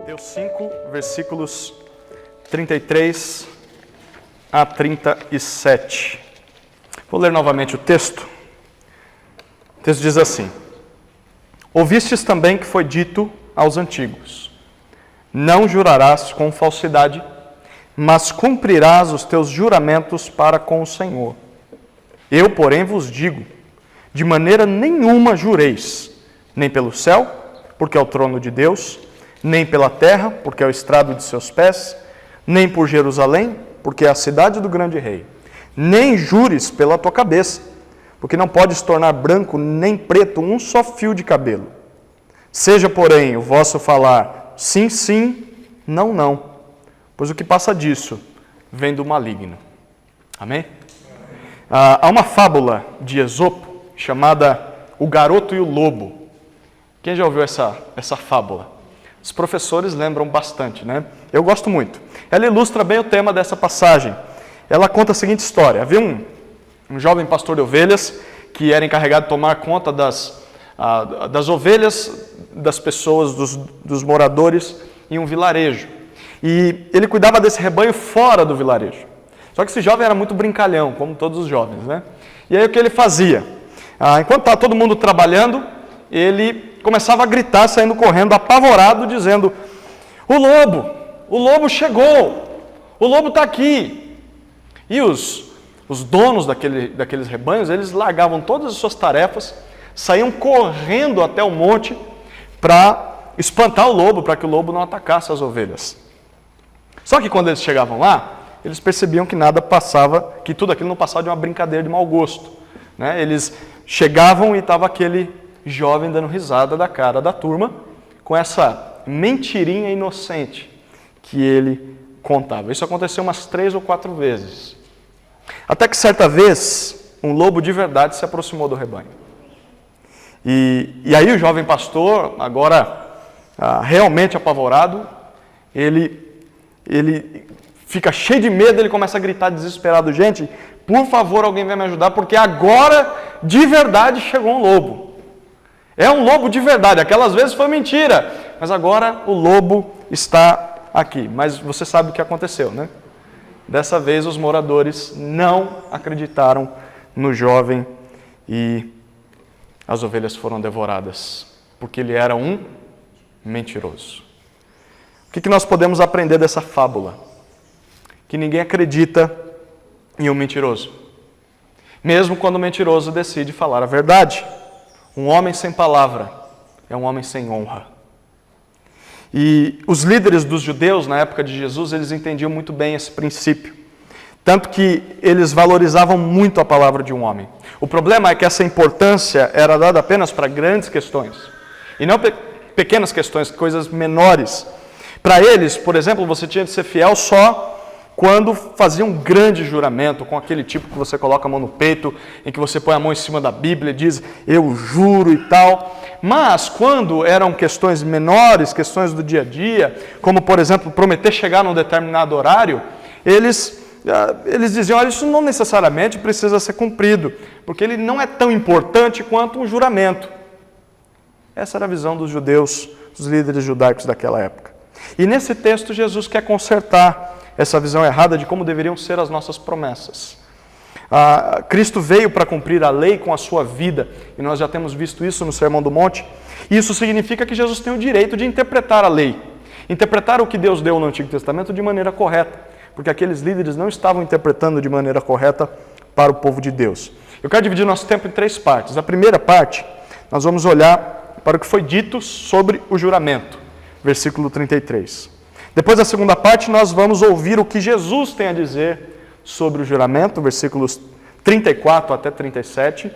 Mateus 5, versículos 33 a 37. Vou ler novamente o texto. O texto diz assim: Ouvistes também que foi dito aos antigos: Não jurarás com falsidade, mas cumprirás os teus juramentos para com o Senhor. Eu, porém, vos digo, de maneira nenhuma jureis, nem pelo céu, porque é o trono de Deus, nem pela terra, porque é o estrado de seus pés, nem por Jerusalém, porque é a cidade do grande rei. Nem jures pela tua cabeça, porque não podes tornar branco nem preto um só fio de cabelo. Seja, porém, o vosso falar sim, sim, não, não, pois o que passa disso vem do maligno. Amém? Há uma fábula de Esopo chamada O Garoto e o Lobo. Quem já ouviu essa fábula? Os professores lembram bastante, né? Eu gosto muito. Ela ilustra bem o tema dessa passagem. Ela conta a seguinte história. Havia um jovem pastor de ovelhas que era encarregado de tomar conta das ovelhas das pessoas, dos moradores em um vilarejo. E ele cuidava desse rebanho fora do vilarejo. Só que esse jovem era muito brincalhão, como todos os jovens, né? E aí o que ele fazia? Enquanto estava todo mundo trabalhando, ele começava a gritar, saindo correndo, apavorado, dizendo: o lobo chegou, o lobo está aqui. E os donos daqueles rebanhos, eles largavam todas as suas tarefas, saíam correndo até o monte para espantar o lobo, para que o lobo não atacasse as ovelhas. Só que quando eles chegavam lá, eles percebiam que nada passava, que tudo aquilo não passava de uma brincadeira de mau gosto, né? Eles chegavam e estava aquele jovem dando risada da cara da turma, com essa mentirinha inocente que ele contava. Isso aconteceu umas 3 ou 4 vezes. Até que certa vez, um lobo de verdade se aproximou do rebanho. E aí o jovem pastor, agora realmente apavorado, ele fica cheio de medo, ele começa a gritar desesperado: gente, por favor, alguém vai me ajudar, porque agora, de verdade, chegou um lobo. É um lobo de verdade, aquelas vezes foi mentira, mas agora o lobo está aqui. Mas você sabe o que aconteceu, né? Dessa vez os moradores não acreditaram no jovem e as ovelhas foram devoradas, porque ele era um mentiroso. O que nós podemos aprender dessa fábula? Que ninguém acredita em um mentiroso, mesmo quando o mentiroso decide falar a verdade. Um homem sem palavra é um homem sem honra. E os líderes dos judeus na época de Jesus, eles entendiam muito bem esse princípio. Tanto que eles valorizavam muito a palavra de um homem. O problema é que essa importância era dada apenas para grandes questões. E não pequenas questões, coisas menores. Para eles, por exemplo, você tinha de ser fiel só quando fazia um grande juramento, com aquele tipo que você coloca a mão no peito, em que você põe a mão em cima da Bíblia e diz: eu juro e tal. Mas quando eram questões menores, questões do dia a dia, como por exemplo, prometer chegar num determinado horário, eles diziam: olha, isso não necessariamente precisa ser cumprido, porque ele não é tão importante quanto um juramento. Essa era a visão dos judeus, dos líderes judaicos daquela época. E nesse texto Jesus quer consertar essa visão errada de como deveriam ser as nossas promessas. Cristo veio para cumprir a lei com a sua vida, e nós já temos visto isso no Sermão do Monte. Isso significa que Jesus tem o direito de interpretar a lei, interpretar o que Deus deu no Antigo Testamento de maneira correta, porque aqueles líderes não estavam interpretando de maneira correta para o povo de Deus. Eu quero dividir nosso tempo em 3 partes. A primeira parte, nós vamos olhar para o que foi dito sobre o juramento, versículo 33. Depois da segunda parte, nós vamos ouvir o que Jesus tem a dizer sobre o juramento, versículos 34 até 37.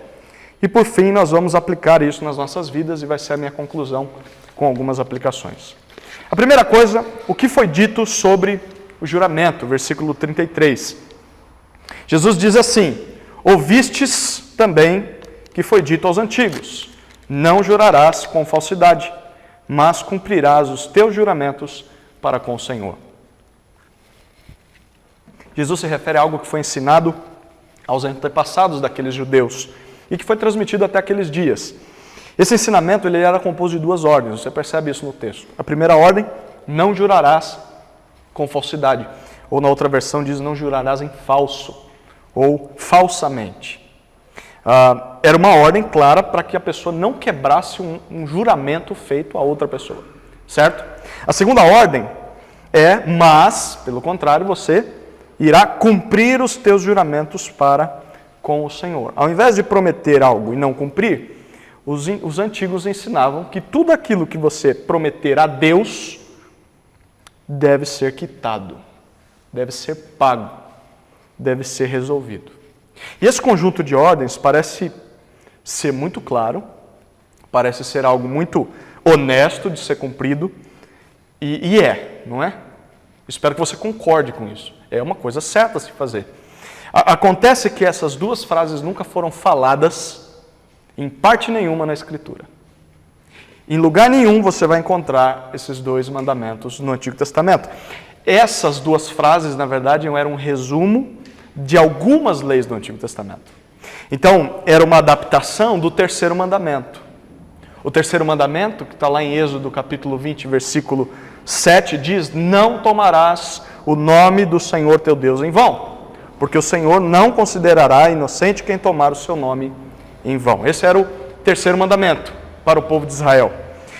E por fim, nós vamos aplicar isso nas nossas vidas e vai ser a minha conclusão com algumas aplicações. A primeira coisa, o que foi dito sobre o juramento, versículo 33. Jesus diz assim: ouvistes também que foi dito aos antigos: não jurarás com falsidade, mas cumprirás os teus juramentos para com o Senhor. Jesus se refere a algo que foi ensinado aos antepassados daqueles judeus e que foi transmitido até aqueles dias. Esse ensinamento ele era composto de 2 ordens, você percebe isso no texto. A primeira ordem não jurarás com falsidade. Ou na outra versão diz, não jurarás em falso, ou falsamente. Era uma ordem clara para que a pessoa não quebrasse um juramento feito a outra pessoa, certo? A segunda ordem é, mas, pelo contrário, você irá cumprir os teus juramentos para com o Senhor. Ao invés de prometer algo e não cumprir, os antigos ensinavam que tudo aquilo que você prometer a Deus deve ser quitado, deve ser pago, deve ser resolvido. E esse conjunto de ordens parece ser muito claro, parece ser algo muito honesto de ser cumprido, e não é? Espero que você concorde com isso. É uma coisa certa a se fazer. Acontece que essas duas frases nunca foram faladas em parte nenhuma na Escritura. Em lugar nenhum você vai encontrar esses dois mandamentos no Antigo Testamento. Essas duas frases, na verdade, eram um resumo de algumas leis do Antigo Testamento. Então, era uma adaptação do terceiro mandamento. O terceiro mandamento, que está lá em Êxodo capítulo 20, versículo 7, diz: não tomarás o nome do Senhor teu Deus em vão, porque o Senhor não considerará inocente quem tomar o seu nome em vão. Esse era o terceiro mandamento para o povo de Israel.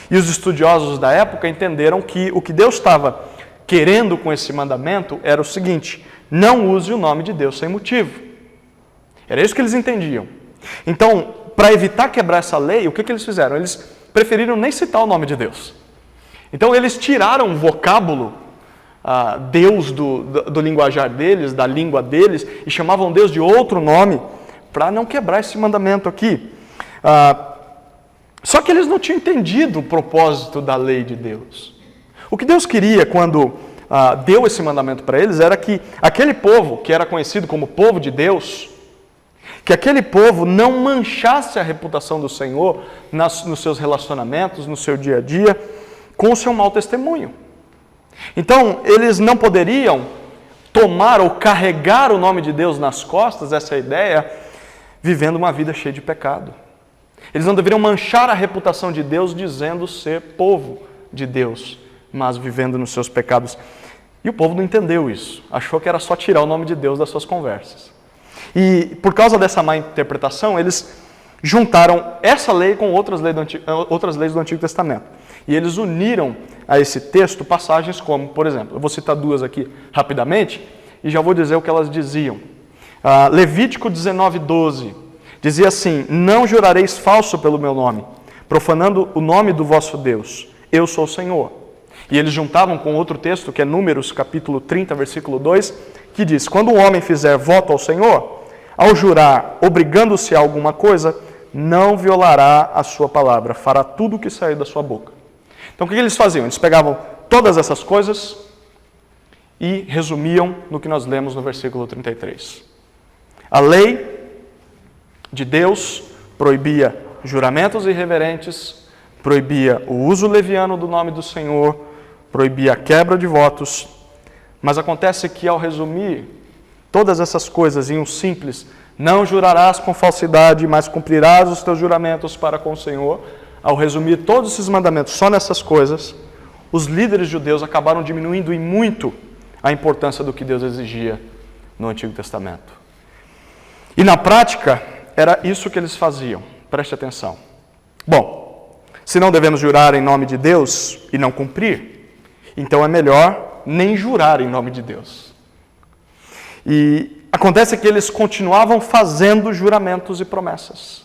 E os estudiosos da época entenderam que o que Deus estava querendo com esse mandamento era o seguinte: não use o nome de Deus sem motivo. Era isso que eles entendiam. Então, para evitar quebrar essa lei, o que eles fizeram? Eles preferiram nem citar o nome de Deus. Então, eles tiraram o vocábulo Deus do linguajar deles, da língua deles, e chamavam Deus de outro nome, para não quebrar esse mandamento aqui. Só que eles não tinham entendido o propósito da lei de Deus. O que Deus queria quando deu esse mandamento para eles era que aquele povo, que era conhecido como povo de Deus, que aquele povo não manchasse a reputação do Senhor nos seus relacionamentos, no seu dia a dia, com o seu mau testemunho. Então, eles não poderiam tomar ou carregar o nome de Deus nas costas, essa é a ideia, vivendo uma vida cheia de pecado. Eles não deveriam manchar a reputação de Deus dizendo ser povo de Deus, mas vivendo nos seus pecados. E o povo não entendeu isso, achou que era só tirar o nome de Deus das suas conversas. E por causa dessa má interpretação, eles juntaram essa lei com outras leis do Antigo Testamento. E eles uniram a esse texto passagens como, por exemplo, eu vou citar duas aqui rapidamente e já vou dizer o que elas diziam. Levítico 19:12 dizia assim: não jurareis falso pelo meu nome, profanando o nome do vosso Deus. Eu sou o Senhor. E eles juntavam com outro texto, que é Números capítulo 30, versículo 2, que diz: quando um homem fizer voto ao Senhor, ao jurar, obrigando-se a alguma coisa, não violará a sua palavra, fará tudo o que sair da sua boca. Então o que eles faziam? Eles pegavam todas essas coisas e resumiam no que nós lemos no versículo 33. A lei de Deus proibia juramentos irreverentes, proibia o uso leviano do nome do Senhor, proibia a quebra de votos, mas acontece que ao resumir todas essas coisas em um simples: não jurarás com falsidade, mas cumprirás os teus juramentos para com o Senhor, ao resumir todos esses mandamentos só nessas coisas, os líderes judeus acabaram diminuindo em muito a importância do que Deus exigia no Antigo Testamento. E na prática, era isso que eles faziam. Preste atenção. Bom, se não devemos jurar em nome de Deus e não cumprir, então é melhor nem jurar em nome de Deus. E acontece que eles continuavam fazendo juramentos e promessas,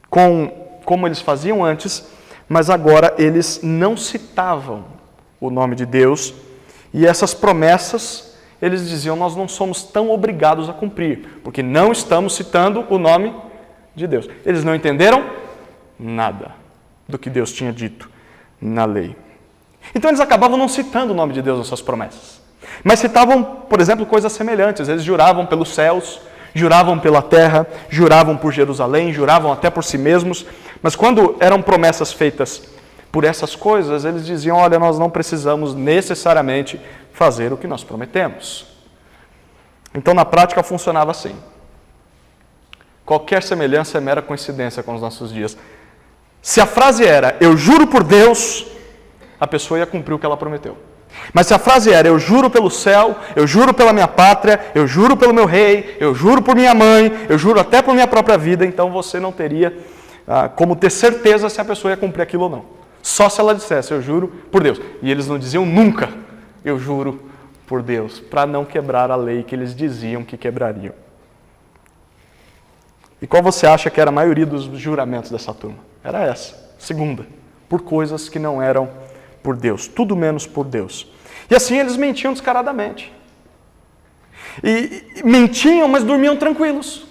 como eles faziam antes, mas agora eles não citavam o nome de Deus, e essas promessas, eles diziam: nós não somos tão obrigados a cumprir, porque não estamos citando o nome de Deus. Eles não entenderam nada do que Deus tinha dito na lei. Então eles acabavam não citando o nome de Deus nas suas promessas, mas citavam, por exemplo, coisas semelhantes. Eles juravam pelos céus, juravam pela terra, juravam por Jerusalém, juravam até por si mesmos, mas quando eram promessas feitas por essas coisas, eles diziam: olha, nós não precisamos necessariamente fazer o que nós prometemos. Então, na prática, funcionava assim. Qualquer semelhança é mera coincidência com os nossos dias. Se a frase era: eu juro por Deus, a pessoa ia cumprir o que ela prometeu. Mas se a frase era, eu juro pelo céu, eu juro pela minha pátria, eu juro pelo meu rei, eu juro por minha mãe, eu juro até por minha própria vida, então você não teria como ter certeza se a pessoa ia cumprir aquilo ou não. Só se ela dissesse, eu juro por Deus. E eles não diziam nunca, eu juro por Deus, para não quebrar a lei que eles diziam que quebrariam. E qual você acha que era a maioria dos juramentos dessa turma? Era essa, segunda, por coisas que não eram por Deus, tudo menos por Deus. E assim eles mentiam descaradamente. E mentiam, mas dormiam tranquilos.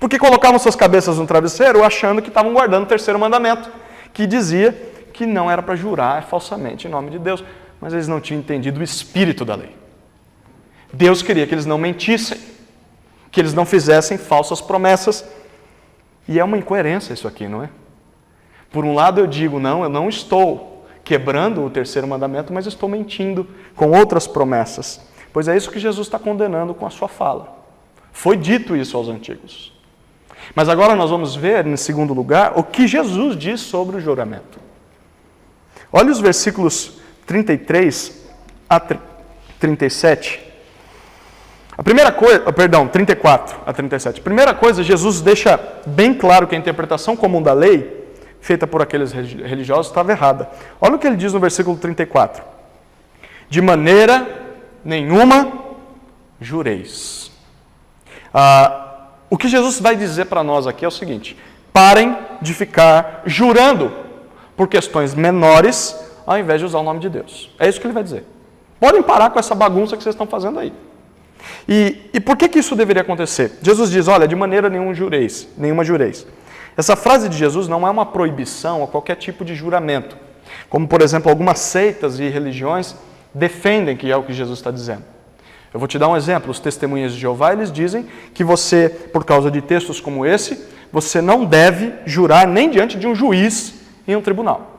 Porque colocavam suas cabeças no travesseiro achando que estavam guardando o terceiro mandamento, que dizia que não era para jurar falsamente em nome de Deus. Mas eles não tinham entendido o espírito da lei. Deus queria que eles não mentissem, que eles não fizessem falsas promessas. E é uma incoerência isso aqui, não é? Por um lado eu digo, não, eu não estou quebrando o terceiro mandamento, mas estou mentindo com outras promessas. Pois é isso que Jesus está condenando com a sua fala. Foi dito isso aos antigos. Mas agora nós vamos ver, em segundo lugar, o que Jesus diz sobre o juramento. Olha os versículos 33 a 37. A primeira coisa, 34 a 37. A primeira coisa, Jesus deixa bem claro que a interpretação comum da lei, feita por aqueles religiosos, estava errada. Olha o que ele diz no versículo 34. De maneira nenhuma jureis. O que Jesus vai dizer para nós aqui é o seguinte: parem de ficar jurando por questões menores, ao invés de usar o nome de Deus. É isso que ele vai dizer. Podem parar com essa bagunça que vocês estão fazendo aí. E por que isso deveria acontecer? Jesus diz, olha, de maneira nenhuma jureis. Essa frase de Jesus não é uma proibição a qualquer tipo de juramento. Como, por exemplo, algumas seitas e religiões defendem que é o que Jesus está dizendo. Eu vou te dar um exemplo. Os testemunhas de Jeová, eles dizem que você, por causa de textos como esse, você não deve jurar nem diante de um juiz em um tribunal.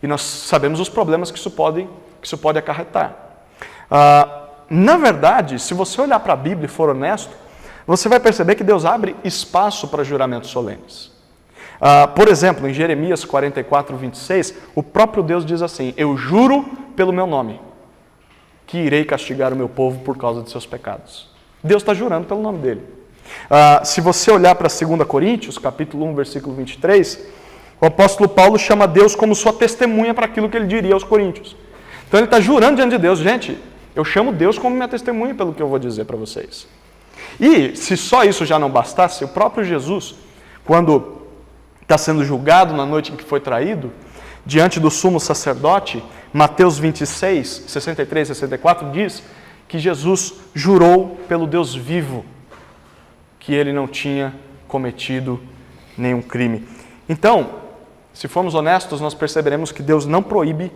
E nós sabemos os problemas que isso pode acarretar. Na verdade, se você olhar para a Bíblia e for honesto, você vai perceber que Deus abre espaço para juramentos solenes. Por exemplo, em Jeremias 44, 26, o próprio Deus diz assim, eu juro pelo meu nome, que irei castigar o meu povo por causa de seus pecados. Deus está jurando pelo nome dele. Se você olhar para 2 Coríntios, capítulo 1, versículo 23, o apóstolo Paulo chama Deus como sua testemunha para aquilo que ele diria aos coríntios. Então ele está jurando diante de Deus, gente, eu chamo Deus como minha testemunha pelo que eu vou dizer para vocês. E se só isso já não bastasse, o próprio Jesus, quando está sendo julgado na noite em que foi traído, diante do sumo sacerdote, Mateus 26, 63 e 64, diz que Jesus jurou pelo Deus vivo que ele não tinha cometido nenhum crime. Então, se formos honestos, nós perceberemos que Deus não proíbe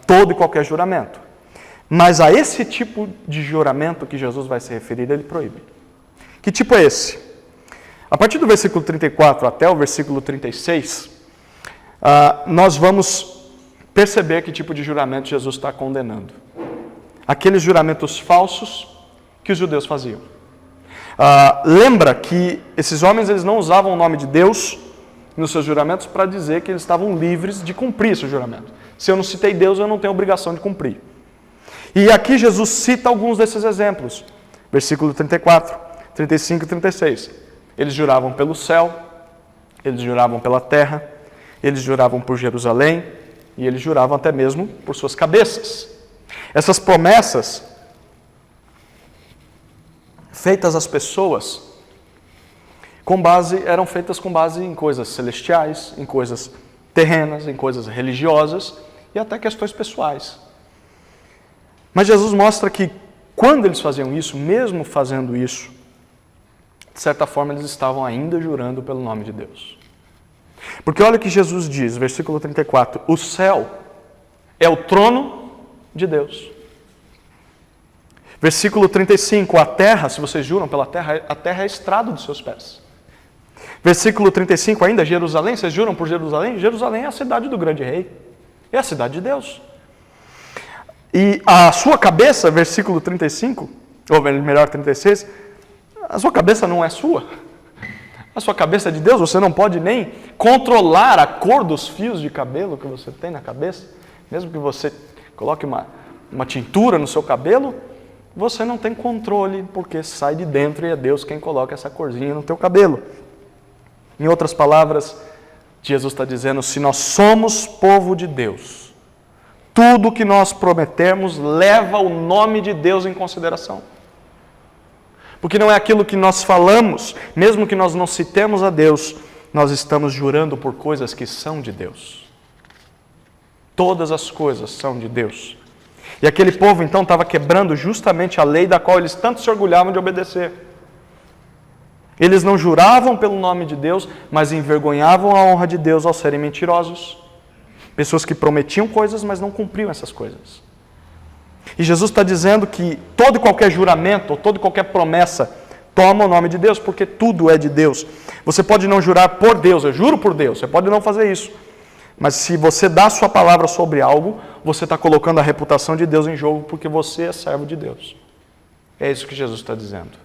todo e qualquer juramento. Mas a esse tipo de juramento que Jesus vai se referir, ele proíbe. Que tipo é esse? A partir do versículo 34 até o versículo 36, nós vamos perceber que tipo de juramento Jesus está condenando. Aqueles juramentos falsos que os judeus faziam. Lembra que esses homens eles não usavam o nome de Deus nos seus juramentos para dizer que eles estavam livres de cumprir esse juramento. Se eu não citei Deus, eu não tenho obrigação de cumprir. E aqui Jesus cita alguns desses exemplos. Versículo 34, 35 e 36. Eles juravam pelo céu, eles juravam pela terra, eles juravam por Jerusalém e eles juravam até mesmo por suas cabeças. Essas promessas feitas às pessoas eram feitas com base em coisas celestiais, em coisas terrenas, em coisas religiosas e até questões pessoais. Mas Jesus mostra que quando eles faziam isso, mesmo fazendo isso, de certa forma eles estavam ainda jurando pelo nome de Deus. Porque olha o que Jesus diz, versículo 34, o céu é o trono de Deus. Versículo 35, a terra, se vocês juram pela terra, a terra é a estrada dos seus pés. Versículo 35 ainda, Jerusalém, vocês juram por Jerusalém? Jerusalém é a cidade do grande rei, é a cidade de Deus. E a sua cabeça, versículo 35, ou melhor 36, a sua cabeça não é sua. A sua cabeça é de Deus, você não pode nem controlar a cor dos fios de cabelo que você tem na cabeça. Mesmo que você coloque uma tintura no seu cabelo, você não tem controle, porque sai de dentro e é Deus quem coloca essa corzinha no teu cabelo. Em outras palavras, Jesus está dizendo, se nós somos povo de Deus, tudo que nós prometemos leva o nome de Deus em consideração. Porque não é aquilo que nós falamos, mesmo que nós não citemos a Deus, nós estamos jurando por coisas que são de Deus. Todas as coisas são de Deus. E aquele povo então estava quebrando justamente a lei da qual eles tanto se orgulhavam de obedecer. Eles não juravam pelo nome de Deus, mas envergonhavam a honra de Deus ao serem mentirosos. Pessoas que prometiam coisas, mas não cumpriam essas coisas. E Jesus está dizendo que todo e qualquer juramento, ou toda e qualquer promessa, toma o nome de Deus, porque tudo é de Deus. Você pode não jurar por Deus, eu juro por Deus, você pode não fazer isso. Mas se você dá a sua palavra sobre algo, você está colocando a reputação de Deus em jogo, porque você é servo de Deus. É isso que Jesus está dizendo.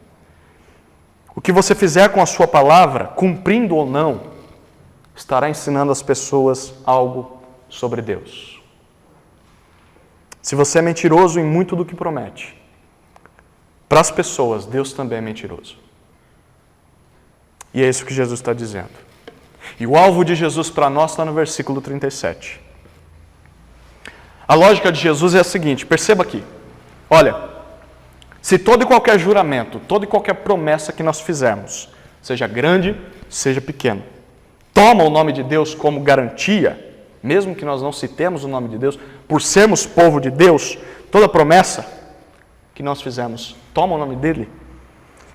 O que você fizer com a sua palavra, cumprindo ou não, estará ensinando as pessoas algo sobre Deus. Se você é mentiroso em muito do que promete, para as pessoas, Deus também é mentiroso. E é isso que Jesus está dizendo. E o alvo de Jesus para nós está no versículo 37. A lógica de Jesus é a seguinte, perceba aqui. Olha, se todo e qualquer juramento, toda e qualquer promessa que nós fizermos, seja grande, seja pequeno, toma o nome de Deus como garantia, mesmo que nós não citemos o nome de Deus, por sermos povo de Deus, toda promessa que nós fizemos, toma o nome dele.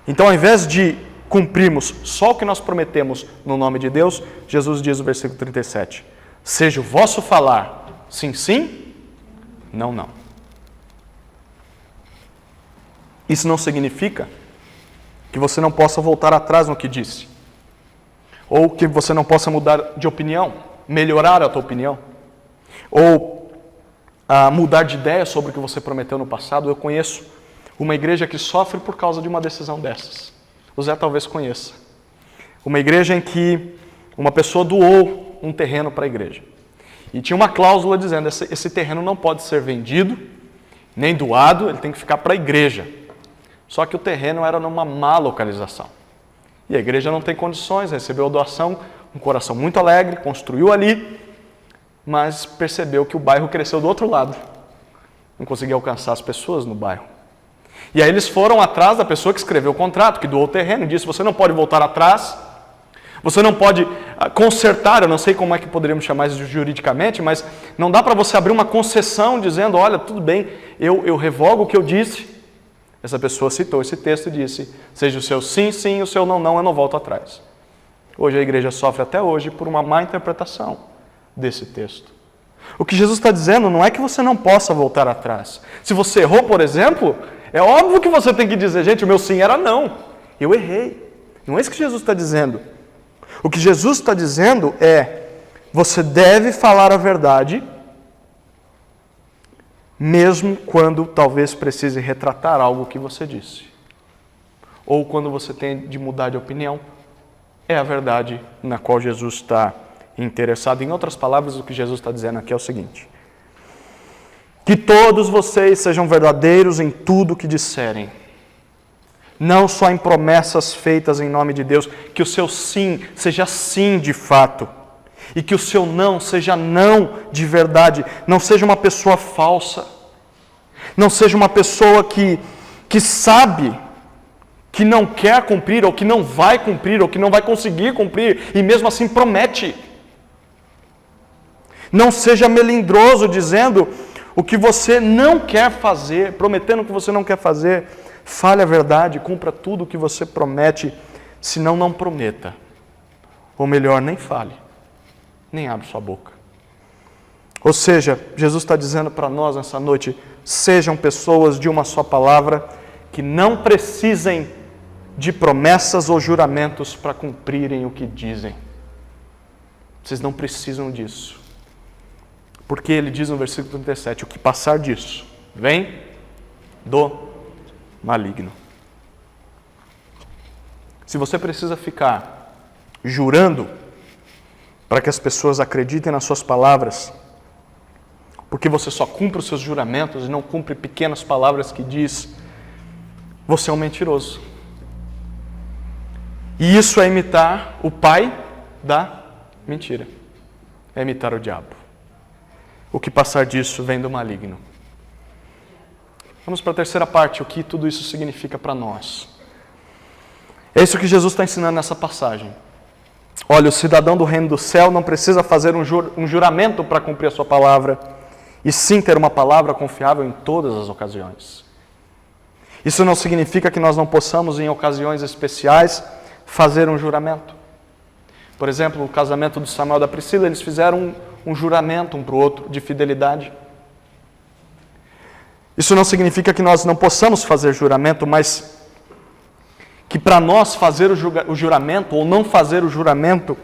Então, ao invés de cumprirmos só o que nós prometemos no nome de Deus, Jesus diz no versículo 37, seja o vosso falar sim, sim, não, não. Isso não significa que você não possa voltar atrás no que disse, ou que você não possa mudar de opinião, melhorar a tua opinião, ou mudar de ideia sobre o que você prometeu no passado. Eu conheço uma igreja que sofre por causa de uma decisão dessas. O Zé talvez conheça. Uma igreja em que uma pessoa doou um terreno para a igreja. E tinha uma cláusula dizendo, esse terreno não pode ser vendido, nem doado, ele tem que ficar para a igreja. Só que o terreno era numa má localização. E a igreja não tem condições, recebeu a doação, um coração muito alegre, construiu ali, mas percebeu que o bairro cresceu do outro lado. Não conseguia alcançar as pessoas no bairro. E aí eles foram atrás da pessoa que escreveu o contrato, que doou o terreno, e disse, você não pode voltar atrás, você não pode consertar, eu não sei como é que poderíamos chamar isso juridicamente, mas não dá para você abrir uma concessão dizendo, olha, tudo bem, eu revogo o que eu disse. Essa pessoa citou esse texto e disse, seja o seu sim, sim, o seu não, não, eu não volto atrás. Hoje a igreja sofre até hoje por uma má interpretação desse texto. O que Jesus está dizendo não é que você não possa voltar atrás. Se você errou, por exemplo, é óbvio que você tem que dizer, gente, o meu sim era não, eu errei. Não é isso que Jesus está dizendo. O que Jesus está dizendo é, você deve falar a verdade, mesmo quando talvez precise retratar algo que você disse. Ou quando você tem de mudar de opinião. É a verdade na qual Jesus está interessado. Em outras palavras, o que Jesus está dizendo aqui é o seguinte. Que todos vocês sejam verdadeiros em tudo que disserem. Não só em promessas feitas em nome de Deus. Que o seu sim seja sim de fato. E que o seu não seja não de verdade. Não seja uma pessoa falsa. Não seja uma pessoa que sabe que não quer cumprir, ou que não vai cumprir, ou que não vai conseguir cumprir, e mesmo assim promete. Não seja melindroso dizendo o que você não quer fazer, prometendo o que você não quer fazer. Fale a verdade, cumpra tudo o que você promete, senão não prometa. Ou melhor, nem fale, nem abra sua boca. Ou seja, Jesus está dizendo para nós nessa noite, sejam pessoas de uma só palavra, que não precisem de promessas ou juramentos para cumprirem o que dizem. Vocês não precisam disso. Porque ele diz no versículo 37, o que passar disso vem do maligno. Se você precisa ficar jurando para que as pessoas acreditem nas suas palavras, porque você só cumpre os seus juramentos e não cumpre pequenas palavras que diz, você é um mentiroso. E isso é imitar o pai da mentira. É imitar o diabo. O que passar disso vem do maligno. Vamos para a terceira parte, o que tudo isso significa para nós. É isso que Jesus está ensinando nessa passagem. Olha, o cidadão do reino do céu não precisa fazer um juramento para cumprir a sua palavra, e sim ter uma palavra confiável em todas as ocasiões. Isso não significa que nós não possamos, em ocasiões especiais, fazer um juramento. Por exemplo, no casamento do Samuel e da Priscila, eles fizeram um juramento um para o outro de fidelidade. Isso não significa que nós não possamos fazer juramento, mas que para nós fazer o juramento ou não fazer o juramento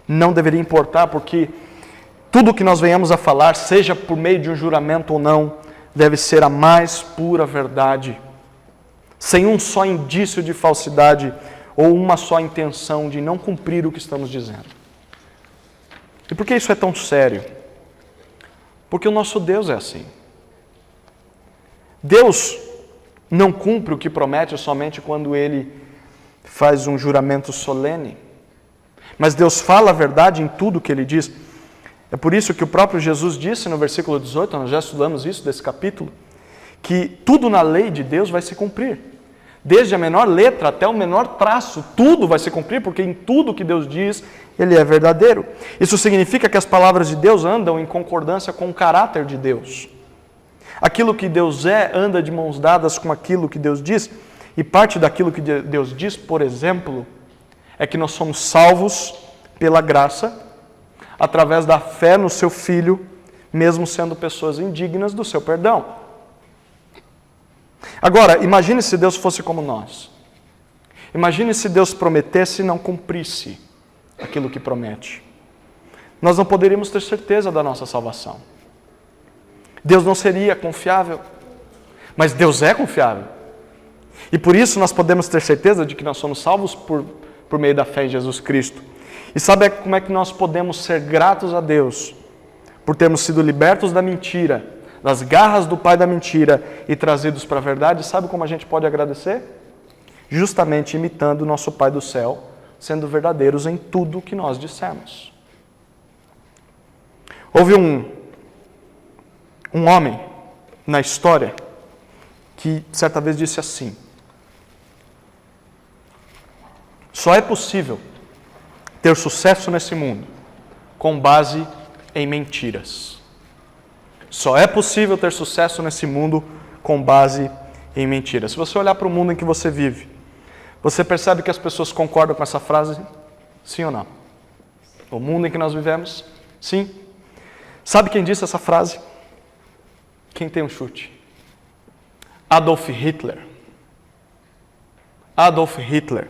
não deveria importar, porque tudo o que nós venhamos a falar, seja por meio de um juramento ou não, deve ser a mais pura verdade, sem um só indício de falsidade ou uma só intenção de não cumprir o que estamos dizendo. E por que isso é tão sério? Porque o nosso Deus é assim. Deus não cumpre o que promete somente quando Ele faz um juramento solene. Mas Deus fala a verdade em tudo o que Ele diz. É por isso que o próprio Jesus disse no versículo 18, nós já estudamos isso desse capítulo, que tudo na lei de Deus vai se cumprir. Desde a menor letra até o menor traço, tudo vai se cumprir, porque em tudo que Deus diz, Ele é verdadeiro. Isso significa que as palavras de Deus andam em concordância com o caráter de Deus. Aquilo que Deus é, anda de mãos dadas com aquilo que Deus diz, e parte daquilo que Deus diz, por exemplo, é que nós somos salvos pela graça, através da fé no seu Filho, mesmo sendo pessoas indignas do seu perdão. Agora, imagine se Deus fosse como nós. Imagine se Deus prometesse e não cumprisse aquilo que promete. Nós não poderíamos ter certeza da nossa salvação. Deus não seria confiável, mas Deus é confiável. E por isso nós podemos ter certeza de que nós somos salvos por meio da fé em Jesus Cristo. E sabe como é que nós podemos ser gratos a Deus por termos sido libertos da mentira, das garras do pai da mentira e trazidos para a verdade? Sabe como a gente pode agradecer? Justamente imitando o nosso Pai do céu, sendo verdadeiros em tudo que nós dissemos. Houve um homem na história que certa vez disse assim: só é possível ter sucesso nesse mundo com base em mentiras. Só é possível ter sucesso nesse mundo com base em mentiras. Se você olhar para o mundo em que você vive, você percebe que as pessoas concordam com essa frase? Sim ou não? O mundo em que nós vivemos? Sim. Sabe quem disse essa frase? Quem tem um chute? Adolf Hitler. Adolf Hitler.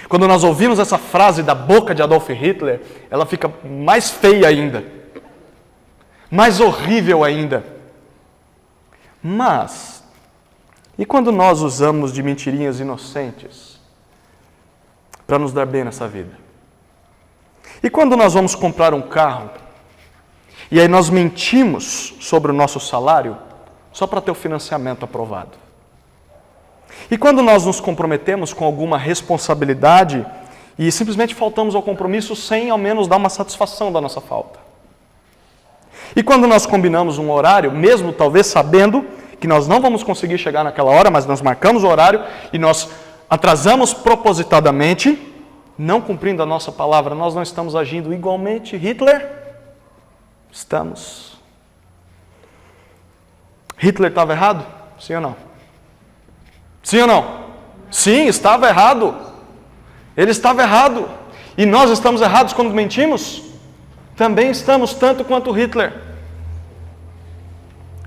Quando nós ouvimos essa frase da boca de Adolf Hitler, ela fica mais feia ainda, mais horrível ainda. Mas, e quando nós usamos de mentirinhas inocentes para nos dar bem nessa vida? E quando nós vamos comprar um carro, e aí nós mentimos sobre o nosso salário só para ter o financiamento aprovado? E quando nós nos comprometemos com alguma responsabilidade e simplesmente faltamos ao compromisso sem ao menos dar uma satisfação da nossa falta? E quando nós combinamos um horário, mesmo talvez sabendo que nós não vamos conseguir chegar naquela hora, mas nós marcamos o horário e nós atrasamos propositadamente, não cumprindo a nossa palavra, nós não estamos agindo igualmente Hitler? Estamos. Hitler estava errado? Sim ou não? Sim ou não? Sim, estava errado. Ele estava errado. E nós estamos errados quando mentimos? Também estamos, tanto quanto Hitler.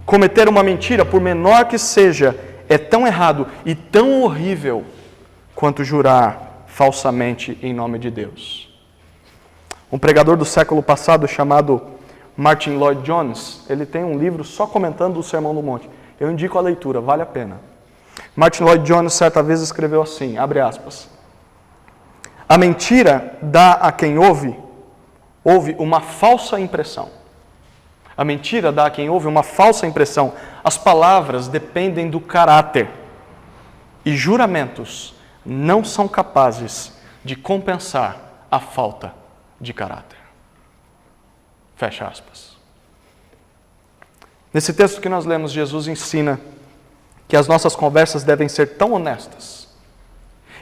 Cometer uma mentira, por menor que seja, é tão errado e tão horrível quanto jurar falsamente em nome de Deus. Um pregador do século passado chamado Martin Lloyd-Jones, ele tem um livro só comentando o Sermão do Monte. Eu indico a leitura, vale a pena. Martin Lloyd-Jones certa vez escreveu assim, abre aspas: A mentira dá a quem ouve uma falsa impressão. A mentira dá a quem ouve uma falsa impressão. As palavras dependem do caráter. E juramentos não são capazes de compensar a falta de caráter. Fecha aspas. Nesse texto que nós lemos, Jesus ensina que as nossas conversas devem ser tão honestas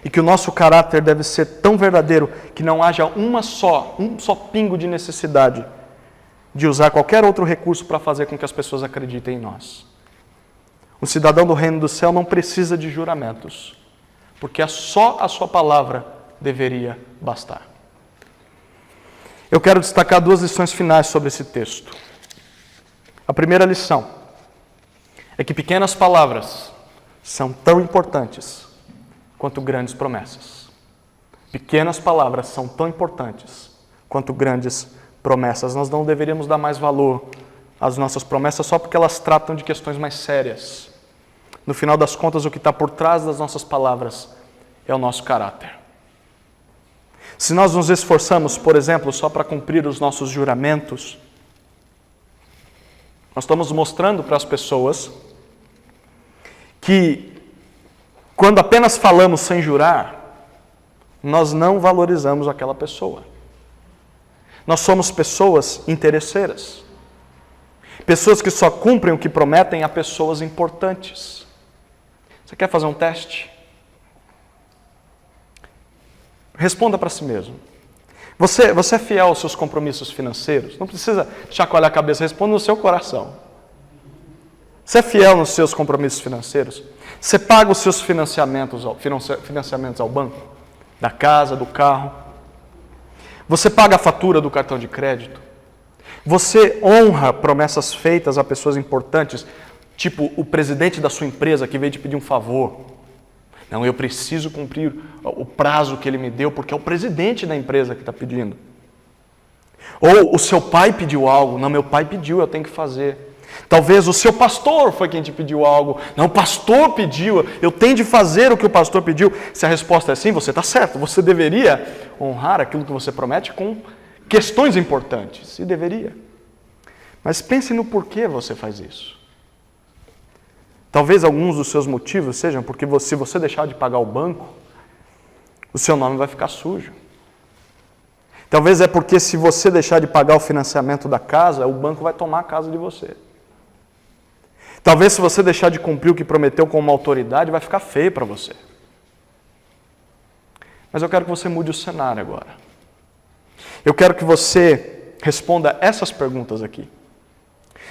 e que o nosso caráter deve ser tão verdadeiro que não haja um só pingo de necessidade de usar qualquer outro recurso para fazer com que as pessoas acreditem em nós. O cidadão do reino do céu não precisa de juramentos, porque só a sua palavra deveria bastar. Eu quero destacar 2 lições finais sobre esse texto. A primeira lição é que pequenas palavras são tão importantes quanto grandes promessas. Pequenas palavras são tão importantes quanto grandes promessas. Nós não deveríamos dar mais valor às nossas promessas só porque elas tratam de questões mais sérias. No final das contas, o que está por trás das nossas palavras é o nosso caráter. Se nós nos esforçamos, por exemplo, só para cumprir os nossos juramentos, nós estamos mostrando para as pessoas que, quando apenas falamos sem jurar, nós não valorizamos aquela pessoa. Nós somos pessoas interesseiras. Pessoas que só cumprem o que prometem a pessoas importantes. Você quer fazer um teste? Responda para si mesmo. Você é fiel aos seus compromissos financeiros? Não precisa chacoalhar a cabeça, responda no seu coração. Você é fiel nos seus compromissos financeiros? Você paga os seus financiamentos ao banco? Da casa, do carro? Você paga a fatura do cartão de crédito? Você honra promessas feitas a pessoas importantes, tipo o presidente da sua empresa que veio te pedir um favor? Não, eu preciso cumprir o prazo que ele me deu, porque é o presidente da empresa que está pedindo. Ou o seu pai pediu algo. Não, meu pai pediu, eu tenho que fazer. Talvez o seu pastor foi quem te pediu algo. Não, o pastor pediu, eu tenho de fazer o que o pastor pediu. Se a resposta é sim, você está certo. Você deveria honrar aquilo que você promete com questões importantes. E deveria. Mas pense no porquê você faz isso. Talvez alguns dos seus motivos sejam porque se você deixar de pagar o banco, o seu nome vai ficar sujo. Talvez é porque se você deixar de pagar o financiamento da casa, o banco vai tomar a casa de você. Talvez se você deixar de cumprir o que prometeu com uma autoridade, vai ficar feio para você. Mas eu quero que você mude o cenário agora. Eu quero que você responda essas perguntas aqui.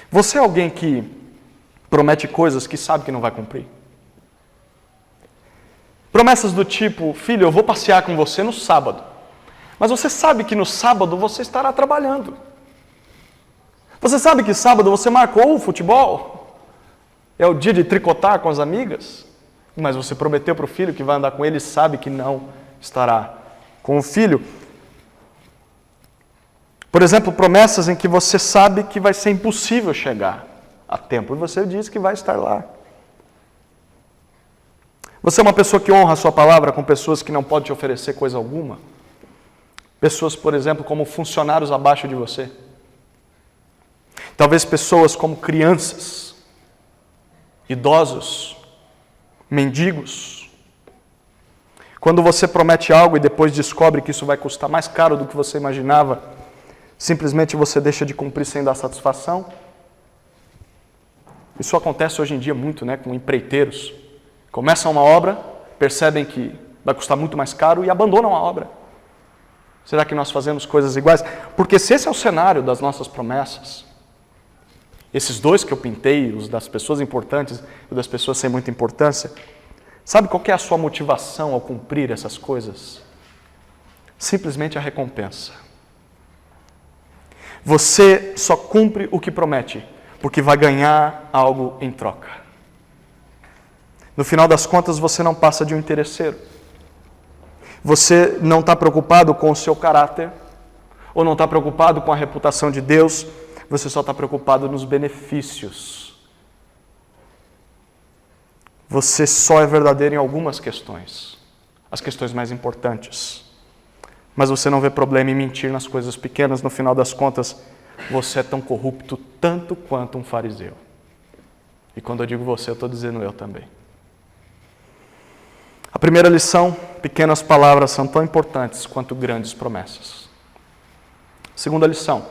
Você é alguém que promete coisas que sabe que não vai cumprir? Promessas do tipo, filho, eu vou passear com você no sábado. Mas você sabe que no sábado você estará trabalhando. Você sabe que sábado você marcou o futebol. É o dia de tricotar com as amigas. Mas você prometeu para o filho que vai andar com ele e sabe que não estará com o filho. Por exemplo, promessas em que você sabe que vai ser impossível chegar a tempo, e você diz que vai estar lá. Você é uma pessoa que honra a sua palavra com pessoas que não podem te oferecer coisa alguma? Pessoas, por exemplo, como funcionários abaixo de você. Talvez pessoas como crianças, idosos, mendigos. Quando você promete algo e depois descobre que isso vai custar mais caro do que você imaginava, simplesmente você deixa de cumprir sem dar satisfação. Isso acontece hoje em dia muito, com empreiteiros. Começam uma obra, percebem que vai custar muito mais caro e abandonam a obra. Será que nós fazemos coisas iguais? Porque se esse é o cenário das nossas promessas, esses dois que eu pintei, os das pessoas importantes e das pessoas sem muita importância, sabe qual que é a sua motivação ao cumprir essas coisas? Simplesmente a recompensa. Você só cumpre o que promete, porque vai ganhar algo em troca. No final das contas, você não passa de um interesseiro. Você não está preocupado com o seu caráter, ou não está preocupado com a reputação de Deus, você só está preocupado nos benefícios. Você só é verdadeiro em algumas questões, as questões mais importantes. Mas você não vê problema em mentir nas coisas pequenas. No final das contas, você é tão corrupto tanto quanto um fariseu. E quando eu digo você, eu estou dizendo eu também. A primeira lição: pequenas palavras são tão importantes quanto grandes promessas. Segunda lição: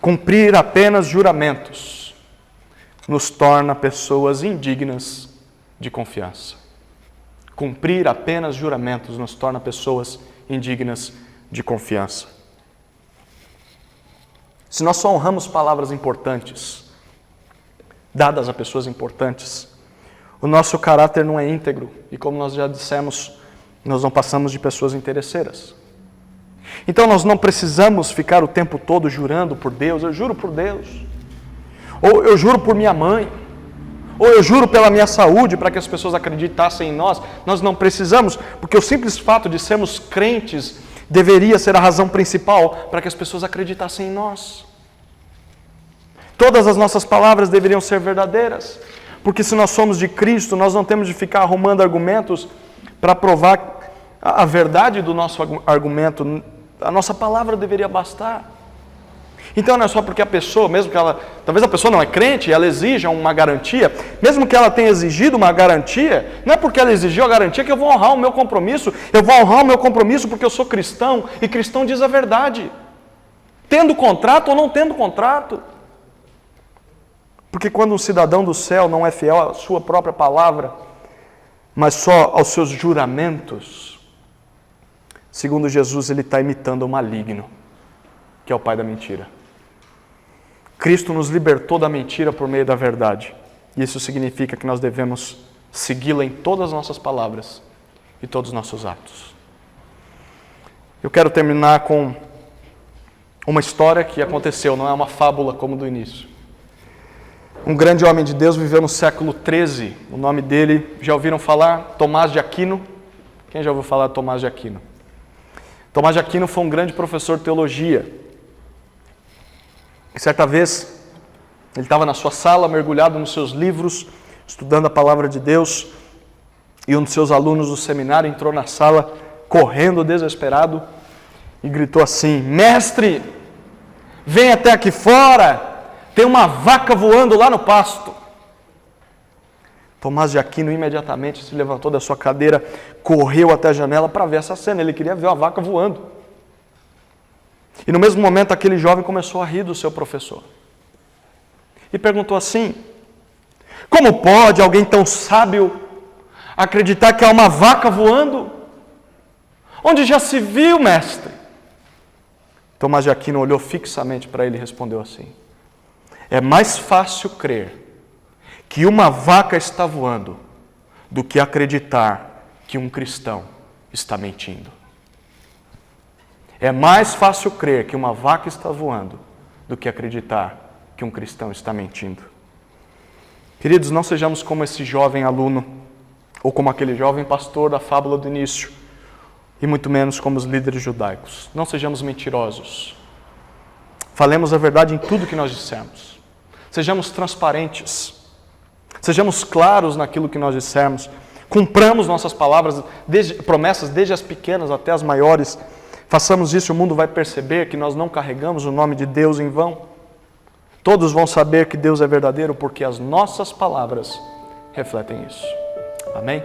cumprir apenas juramentos nos torna pessoas indignas de confiança. Cumprir apenas juramentos nos torna pessoas indignas de confiança. Se nós só honramos palavras importantes, dadas a pessoas importantes, o nosso caráter não é íntegro. E como nós já dissemos, nós não passamos de pessoas interesseiras. Então nós não precisamos ficar o tempo todo jurando por Deus. Eu juro por Deus. Ou eu juro por minha mãe. Ou eu juro pela minha saúde, para que as pessoas acreditassem em nós. Nós não precisamos, porque o simples fato de sermos crentes deveria ser a razão principal para que as pessoas acreditassem em nós. Todas as nossas palavras deveriam ser verdadeiras, porque se nós somos de Cristo, nós não temos de ficar arrumando argumentos para provar a verdade do nosso argumento. A nossa palavra deveria bastar. Então não é só porque a pessoa, mesmo que ela, talvez a pessoa não é crente, ela exija uma garantia, mesmo que ela tenha exigido uma garantia, não é porque ela exigiu a garantia que eu vou honrar o meu compromisso. Eu vou honrar o meu compromisso porque eu sou cristão, e cristão diz a verdade, tendo contrato ou não tendo contrato. Porque quando um cidadão do céu não é fiel à sua própria palavra, mas só aos seus juramentos, segundo Jesus, ele está imitando o maligno, que é o pai da mentira. Cristo nos libertou da mentira por meio da verdade. E isso significa que nós devemos segui-la em todas as nossas palavras e todos os nossos atos. Eu quero terminar com uma história que aconteceu, não é uma fábula como do início. Um grande homem de Deus viveu no século XIII. O nome dele, já ouviram falar? Tomás de Aquino. Quem já ouviu falar de Tomás de Aquino? Tomás de Aquino foi um grande professor de teologia. E certa vez, ele estava na sua sala, mergulhado nos seus livros, estudando a palavra de Deus, e um dos seus alunos do seminário entrou na sala, correndo desesperado, e gritou assim: mestre, vem até aqui fora! Tem uma vaca voando lá no pasto. Tomás de Aquino imediatamente se levantou da sua cadeira, correu até a janela para ver essa cena. Ele queria ver a vaca voando. E no mesmo momento aquele jovem começou a rir do seu professor. E perguntou assim: como pode alguém tão sábio acreditar que há uma vaca voando? Onde já se viu, mestre? Tomás de Aquino olhou fixamente para ele e respondeu assim: é mais fácil crer que uma vaca está voando do que acreditar que um cristão está mentindo. É mais fácil crer que uma vaca está voando do que acreditar que um cristão está mentindo. Queridos, não sejamos como esse jovem aluno ou como aquele jovem pastor da fábula do início, e muito menos como os líderes judaicos. Não sejamos mentirosos. Falemos a verdade em tudo que nós dissemos. Sejamos transparentes. Sejamos claros naquilo que nós dissermos. Cumpramos nossas palavras, promessas, desde as pequenas até as maiores. Façamos isso, o mundo vai perceber que nós não carregamos o nome de Deus em vão. Todos vão saber que Deus é verdadeiro, porque as nossas palavras refletem isso. Amém?